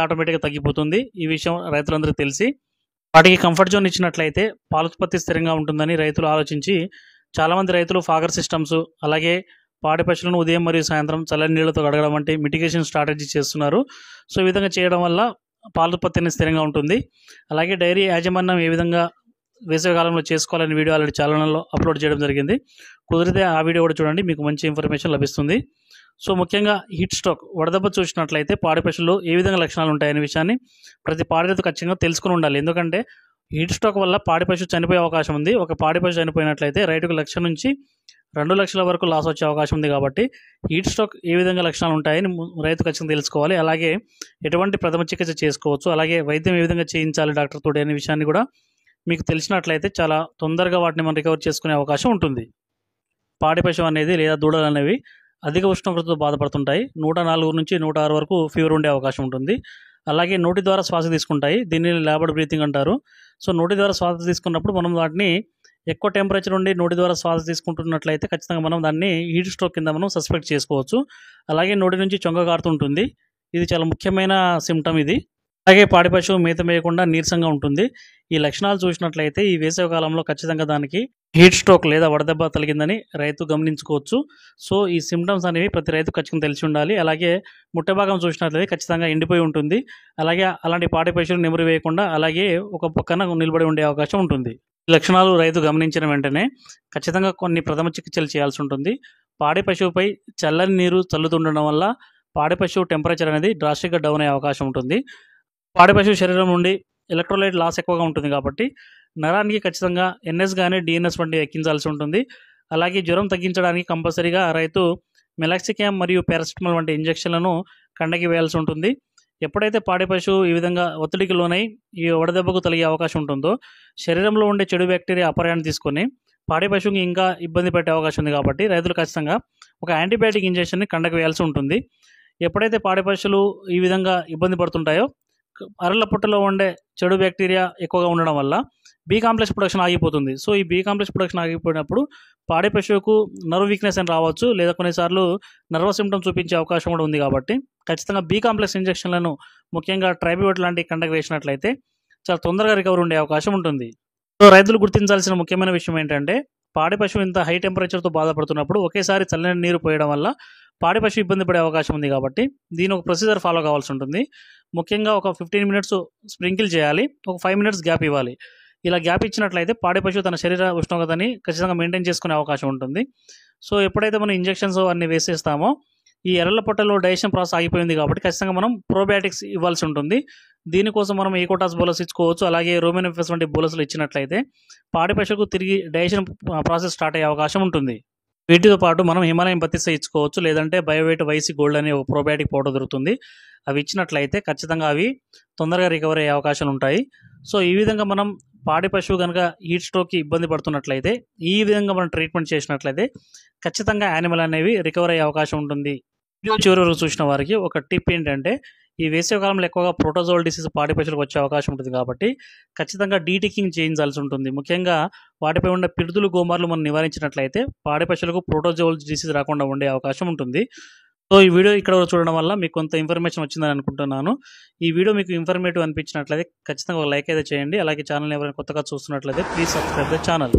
ఆటోమేటిక్గా తగ్గిపోతుంది. ఈ విషయం రైతులందరికీ తెలిసి వాటికి కంఫర్ట్ జోన్ ఇచ్చినట్లయితే పాల ఉత్పత్తి స్థిరంగా ఉంటుందని రైతులు ఆలోచించి చాలామంది రైతులు ఫాగర్ సిస్టమ్స్ అలాగే పాడి పశువులను ఉదయం మరియు సాయంత్రం చల్లని నీళ్లతో కడగడం వంటి మిటిగేషన్ స్ట్రాటజీ చేస్తున్నారు. సో ఈ విధంగా చేయడం వల్ల పాల ఉత్పత్తి అనేది స్థిరంగా ఉంటుంది. అలాగే డైరీ యాజమాన్యం ఏ విధంగా వేసవికాలంలో చేసుకోవాలని వీడియో ఆల్రెడీ ఛానల్లో అప్లోడ్ చేయడం జరిగింది. కుదిరితే ఆ వీడియో కూడా చూడండి, మీకు మంచి ఇన్ఫర్మేషన్ లభిస్తుంది. సో ముఖ్యంగా హీట్ స్ట్రోక్ వడదెబ్బ చూసినట్లయితే పాడి పశువుల్లో ఏ విధంగా లక్షణాలు ఉంటాయనే విషయాన్ని ప్రతి పాడి రైతు ఖచ్చితంగా తెలుసుకుని ఉండాలి. ఎందుకంటే హీట్ స్ట్రోక్ వల్ల పాడి పశువు చనిపోయే అవకాశం ఉంది. ఒక పాడి పశువు చనిపోయినట్లయితే రైతుకు 1 లక్ష నుంచి 2 లక్షల వరకు లాస్ వచ్చే అవకాశం ఉంది. కాబట్టి హీట్ స్ట్రోక్ ఏ విధంగా లక్షణాలు ఉంటాయని రైతు ఖచ్చితంగా తెలుసుకోవాలి. అలాగే ఎటువంటి ప్రథమ చికిత్స చేసుకోవచ్చు, అలాగే వైద్యం ఏ విధంగా చేయించాలి డాక్టర్ తోటి అనే విషయాన్ని కూడా మీకు తెలిసినట్లయితే చాలా తొందరగా వాటిని మనం రికవర్ చేసుకునే అవకాశం ఉంటుంది. పాడి పశువు అనేది లేదా దూడలు అనేవి అధిక ఉష్ణోగ్రతతో బాధపడుతుంటాయి. 104 నుంచి 106 వరకు ఫీవర్ ఉండే అవకాశం ఉంటుంది. అలాగే నోటి ద్వారా శ్వాస తీసుకుంటాయి. దీన్ని లాబర్డ్ బ్రీతింగ్ అంటారు. సో నోటి ద్వారా శ్వాస తీసుకున్నప్పుడు మనం వాటిని ఎక్కువ టెంపరేచర్ ఉండి నోటి ద్వారా శ్వాస తీసుకుంటున్నట్లయితే ఖచ్చితంగా మనం దాన్ని హీట్ స్ట్రోక్ కింద మనం సస్పెక్ట్ చేసుకోవచ్చు. అలాగే నోటి నుంచి చొంగ కారుతుంటుంది. ఇది చాలా ముఖ్యమైన సిమ్టమ్ ఇది. అలాగే పాడి పశువు మేత మేయకుండా నీరసంగా ఉంటుంది. ఈ లక్షణాలు చూసినట్లయితే ఈ వేసవి కాలంలో ఖచ్చితంగా దానికి హీట్ స్ట్రోక్ లేదా వడదెబ్బ తగిలిందని రైతు గమనించుకోవచ్చు. సో ఈ సిమ్టమ్స్ అనేవి ప్రతి రైతు ఖచ్చితంగా తెలిసి ఉండాలి. అలాగే ముట్టె భాగం చూసినట్లయితే ఖచ్చితంగా ఎండిపోయి ఉంటుంది. అలాగే అలాంటి పాడి పశువులు నెమరు వేయకుండా అలాగే ఒక పక్కన నిలబడి ఉండే అవకాశం ఉంటుంది. ఈ లక్షణాలు రైతు గమనించిన వెంటనే ఖచ్చితంగా కొన్ని ప్రథమ చికిత్సలు చేయాల్సి ఉంటుంది. పాడి పశువుపై చల్లని నీరు చల్లుతుండడం వల్ల పాడి పశువు టెంపరేచర్ అనేది డ్రాస్టిక్గా డౌన్ అయ్యే అవకాశం ఉంటుంది. పాడి పశువు శరీరం నుండి ఎలక్ట్రోలైట్ లాస్ ఎక్కువగా ఉంటుంది కాబట్టి నరానికి ఖచ్చితంగా ఎన్ఎస్ కానీ డిఎన్ఎస్ వంటి ఎక్కించాల్సి ఉంటుంది. అలాగే జ్వరం తగ్గించడానికి కంపల్సరీగా రైతు మెలాక్సిక్యామ్ మరియు పారాసిటమాల్ వంటి ఇంజెక్షన్లను కండకి వేయాల్సి ఉంటుంది. ఎప్పుడైతే పాడి పశువు ఈ విధంగా ఒత్తిడికి లోనై ఈ వడదెబ్బకు తగిలే అవకాశం ఉంటుందో శరీరంలో ఉండే చెడు బ్యాక్టీరియా అపరాయాన్ని తీసుకొని పాడి పశువుకి ఇంకా ఇబ్బంది పెట్టే అవకాశం ఉంది. కాబట్టి రైతులు ఖచ్చితంగా ఒక యాంటీబయాటిక్ ఇంజెక్షన్ని కండకు వేయాల్సి ఉంటుంది. ఎప్పుడైతే పాడి పశువులు ఈ విధంగా ఇబ్బంది పడుతుంటాయో అరల పుట్టలో ఉండే చెడు బ్యాక్టీరియా ఎక్కువగా ఉండడం వల్ల బి కాంప్లెక్స్ ప్రొడక్షన్ ఆగిపోతుంది. సో ఈ బి కాంప్లెక్స్ ప్రొడక్షన్ ఆగిపోయినప్పుడు పాడి పశువుకు నర్వ్ వీక్నెస్ అని రావచ్చు, లేదా కొన్నిసార్లు నర్వస్ సిమ్టమ్ చూపించే అవకాశం కూడా ఉంది. కాబట్టి ఖచ్చితంగా బి కాంప్లెక్స్ ఇంజెక్షన్లను ముఖ్యంగా ట్రైబివట్ లాంటి కండకు వేసినట్లయితే చాలా తొందరగా రికవర్ ఉండే అవకాశం ఉంటుంది. సో రైతులు గుర్తించాల్సిన ముఖ్యమైన విషయం ఏంటంటే పాడి పశువు ఇంత హై టెంపరేచర్తో బాధపడుతున్నప్పుడు ఒకేసారి చల్లని నీరు పోయడం వల్ల పాడి పశువు ఇబ్బంది పడే అవకాశం ఉంది. కాబట్టి దీని ఒక ప్రొసీజర్ ఫాలో కావాల్సి ఉంటుంది. ముఖ్యంగా ఒక 15 మినిట్స్ స్ప్రింకిల్ చేయాలి, ఒక 5 మినిట్స్ గ్యాప్ ఇవ్వాలి. ఇలా గ్యాప్ ఇచ్చినట్లయితే పాడి పశువు తన శరీర ఉష్ణోగ్రతని ఖచ్చితంగా మెయింటైన్ చేసుకునే అవకాశం ఉంటుంది. సో ఎప్పుడైతే మనం ఇంజెక్షన్స్ అన్ని వేసేస్తామో ఈ ఎర్రల పొట్టలో డైజెషన్ ప్రాసెస్ ఆగిపోయింది. కాబట్టి ఖచ్చితంగా మనం ప్రోబయాటిక్స్ ఇవ్వాల్సి ఉంటుంది. దీనికోసం మనం ఈకోటాస్ బోలస్ ఇచ్చుకోవచ్చు. అలాగే రోమినోఫెస్ వంటి బోలస్లు ఇచ్చినట్లయితే పాడి పశువుకు తిరిగి డైజెషన్ ప్రాసెస్ స్టార్ట్ అయ్యే అవకాశం ఉంటుంది. వీటితో పాటు మనం హిమాలయం బతిస్తా ఇచ్చుకోవచ్చు, లేదంటే బయోవైట్ వైసీ గోల్డ్ అనే ఒక ప్రోబయాటిక్ పౌడర్ దొరుకుతుంది. అవి ఇచ్చినట్లయితే ఖచ్చితంగా అవి తొందరగా రికవర్ అయ్యే అవకాశాలు ఉంటాయి. సో ఈ విధంగా మనం పాడి పశువు కనుక హీట్ స్ట్రోక్కి ఇబ్బంది పడుతున్నట్లయితే ఈ విధంగా మనం ట్రీట్మెంట్ చేసినట్లయితే ఖచ్చితంగా యానిమల్ అనేవి రికవర్ అయ్యే అవకాశం ఉంటుంది. వీడియో చివరి వరకు చూసిన వారికి ఒక టిప్ ఏంటంటే ఈ వేసవికాలంలో ఎక్కువగా ప్రోటోజోల్ డిసీజ్ పాడి పశువులకు వచ్చే అవకాశం ఉంటుంది. కాబట్టి ఖచ్చితంగా డీటికింగ్ చేయించాల్సి ఉంటుంది. ముఖ్యంగా వాటిపై ఉన్న పిడుదులు గోమార్లు మనం నివారించినట్లయితే పాడి పశువులకు ప్రోటోజోల్ డిసీజ్ రాకుండా ఉండే అవకాశం ఉంటుంది. సో ఈ వీడియో ఇక్కడ చూడడం వల్ల మీకు కొంత ఇన్ఫర్మేషన్ వచ్చిందని అనుకుంటున్నాను. ఈ వీడియో మీకు ఇన్ఫర్మేటివ్ అనిపించినట్లయితే ఖచ్చితంగా ఒక లైక్ అయితే చేయండి. అలాగే ఛానల్ ఎవరైనా కొత్తగా చూస్తున్నట్లయితే ప్లీజ్ సబ్స్క్రైబ్ ద ఛానల్.